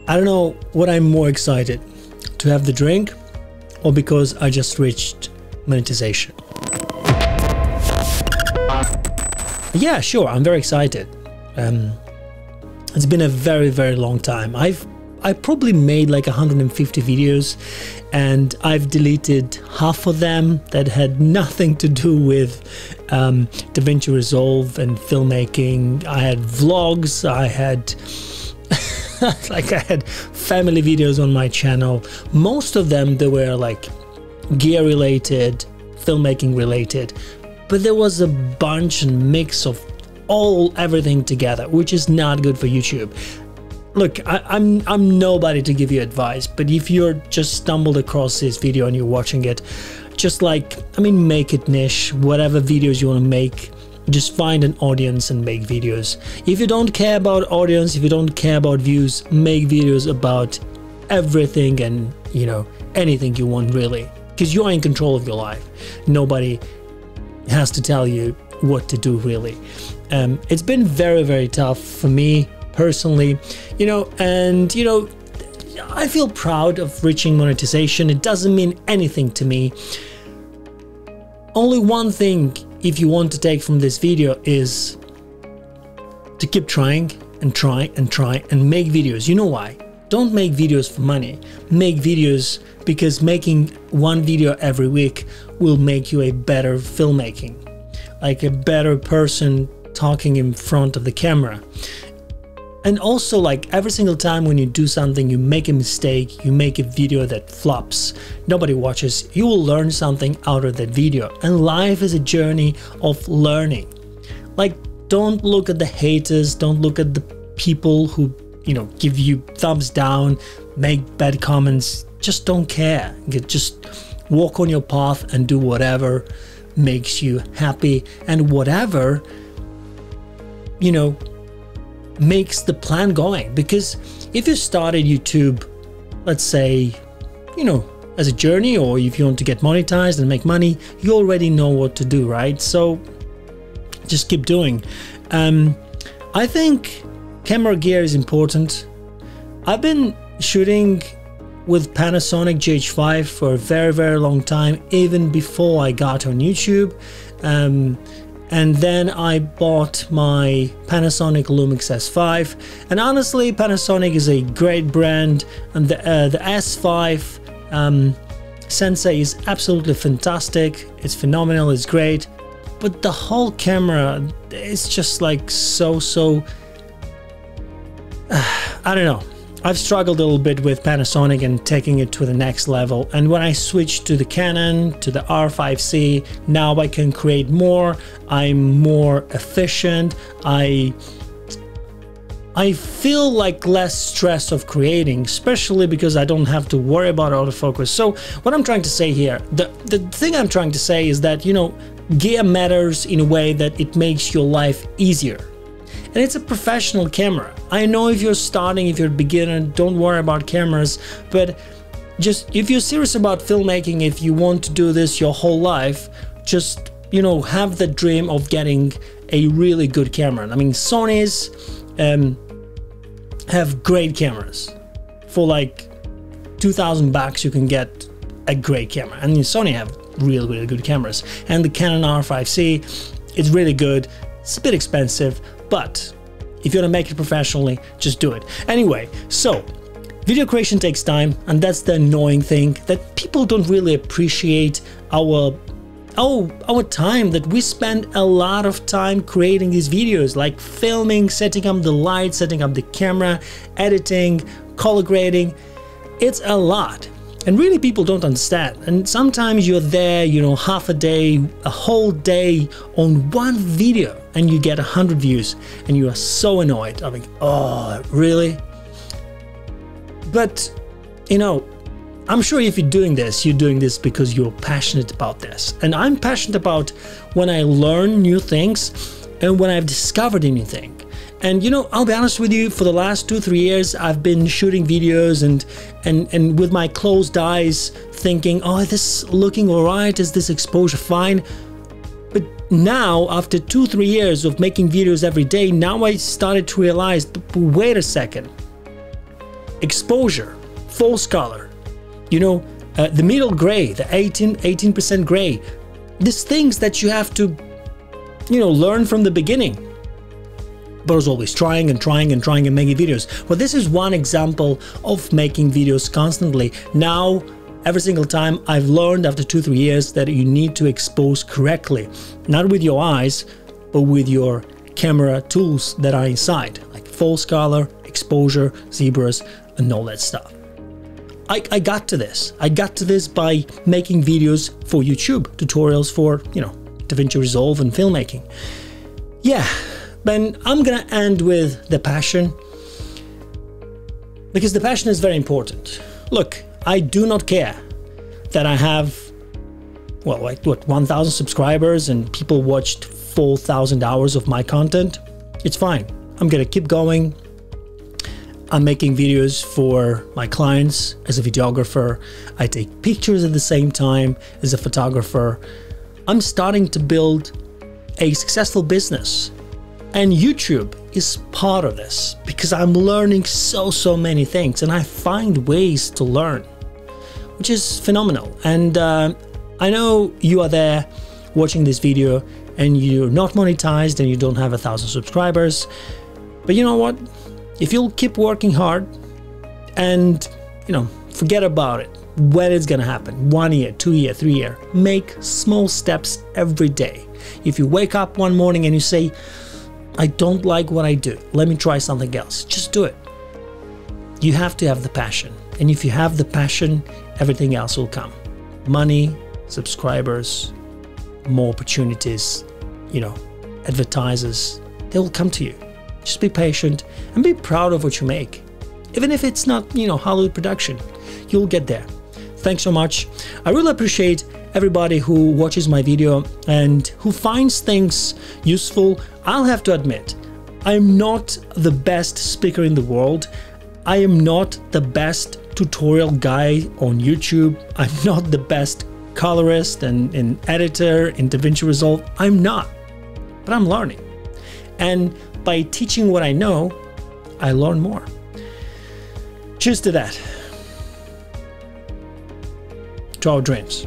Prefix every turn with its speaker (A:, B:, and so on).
A: I don't know what I'm more excited, to have the drink or because I just reached monetization. Yeah, sure, I'm very excited. It's been a very, very long time. I probably made like 150 videos and I've deleted half of them that had nothing to do with DaVinci Resolve and filmmaking. I had vlogs, I had like I had family videos on my channel. Most of them, they were like gear related, filmmaking related, but there was a bunch and mix of everything together, which is not good for YouTube. Look, I'm nobody to give you advice, but if you're just stumbled across this video and you're watching it, just like, I mean, make it niche, whatever videos you want to make, just find an audience and make videos. If you don't care about audience, if you don't care about views, make videos about everything and, you know, anything you want really, because you are in control of your life. Nobody has to tell you what to do really. It's been very, very tough for me personally, you know, and you know, I feel proud of reaching monetization. It doesn't mean anything to me. Only one thing, if you want to take from this video, is to keep trying and try and try and make videos. You know why? Don't make videos for money. Make videos because making one video every week will make you a better filmmaking, like a better person talking in front of the camera. And also, like, every single time when you do something, you make a mistake, you make a video that flops, nobody watches, you will learn something out of that video. And life is a journey of learning. Like, don't look at the haters, don't look at the people who, you know, give you thumbs down, make bad comments. Just don't care. Just walk on your path and do whatever makes you happy and whatever, you know, makes the plan going. Because if you started YouTube, let's say, you know, as a journey, or if you want to get monetized and make money, you already know what to do, right? So just keep doing. I think camera gear is important. I've been shooting with Panasonic GH5 for a very, very long time, even before I got on YouTube. And then I bought my Panasonic Lumix S5, and honestly, Panasonic is a great brand, and the S5 sensei is absolutely fantastic. It's phenomenal, it's great, but the whole camera is just like so I don't know. I've struggled a little bit with Panasonic and taking it to the next level, and when I switched to the Canon, to the R5C, now I can create more, I'm more efficient, I feel like less stress of creating, especially because I don't have to worry about autofocus. So what I'm trying to say here, the thing I'm trying to say is that, you know, gear matters in a way that it makes your life easier. And it's a professional camera. I know if you're starting, if you're a beginner, don't worry about cameras, but just if you're serious about filmmaking, if you want to do this your whole life, just, you know, have the dream of getting a really good camera. I mean, Sony's have great cameras. For like 2,000 bucks, you can get a great camera. And Sony have really, really good cameras. And the Canon R5C is really good. It's a bit expensive, but if you want to make it professionally, just do it. Anyway, so video creation takes time, and that's the annoying thing, that people don't really appreciate our time, that we spend a lot of time creating these videos, like filming, setting up the lights, setting up the camera, editing, color grading. It's a lot. And really, people don't understand. And sometimes you're there, you know, half a day, a whole day on one video, and you get 100 views, and you are so annoyed. I mean, oh, really? But, you know, I'm sure if you're doing this because you're passionate about this. And I'm passionate about when I learn new things and when I've discovered a new thing. And you know, I'll be honest with you, for the last 2-3 years, I've been shooting videos and with my closed eyes thinking, oh, is this looking all right? Is this exposure fine? But now, after 2-3 years of making videos every day, now I started to realize, wait a second. exposure, false color, you know, the middle gray, the 18% gray. These things that you have to, you know, learn from the beginning. But I was always trying and trying and trying and making videos. Well, this is one example of making videos constantly. Now, every single time I've learned after 2-3 years that you need to expose correctly, not with your eyes, but with your camera tools that are inside, like false color, exposure, zebras, and all that stuff. I got to this. I got to this by making videos for YouTube, tutorials for, you know, DaVinci Resolve and filmmaking. Yeah, but I'm gonna end with the passion, because the passion is very important. Look, I do not care that I have, well, like what, 1,000 subscribers and people watched 4,000 hours of my content. It's fine. I'm gonna keep going. I'm making videos for my clients as a videographer. I take pictures at the same time as a photographer. I'm starting to build a successful business. And YouTube is part of this because I'm learning so many things, and I find ways to learn, which is phenomenal. And I know you are there watching this video and you're not monetized and you don't have 1,000 subscribers. But you know what? If you'll keep working hard and, you know, forget about it, when it's gonna happen, 1 year, 2 year, 3 year, make small steps every day. If you wake up one morning and you say, I don't like what I do, let me try something else, just do it. You have to have the passion. And if you have the passion, everything else will come. Money, subscribers, more opportunities, you know, advertisers, they will come to you. Just be patient and be proud of what you make. Even if it's not, you know, Hollywood production, you'll get there. Thanks so much. I really appreciate everybody who watches my video and who finds things useful. I'll have to admit, I'm not the best speaker in the world. I am not the best tutorial guy on YouTube. I'm not the best colorist and editor in DaVinci Resolve. I'm not, but I'm learning. And by teaching what I know, I learn more. Cheers to that. To our dreams.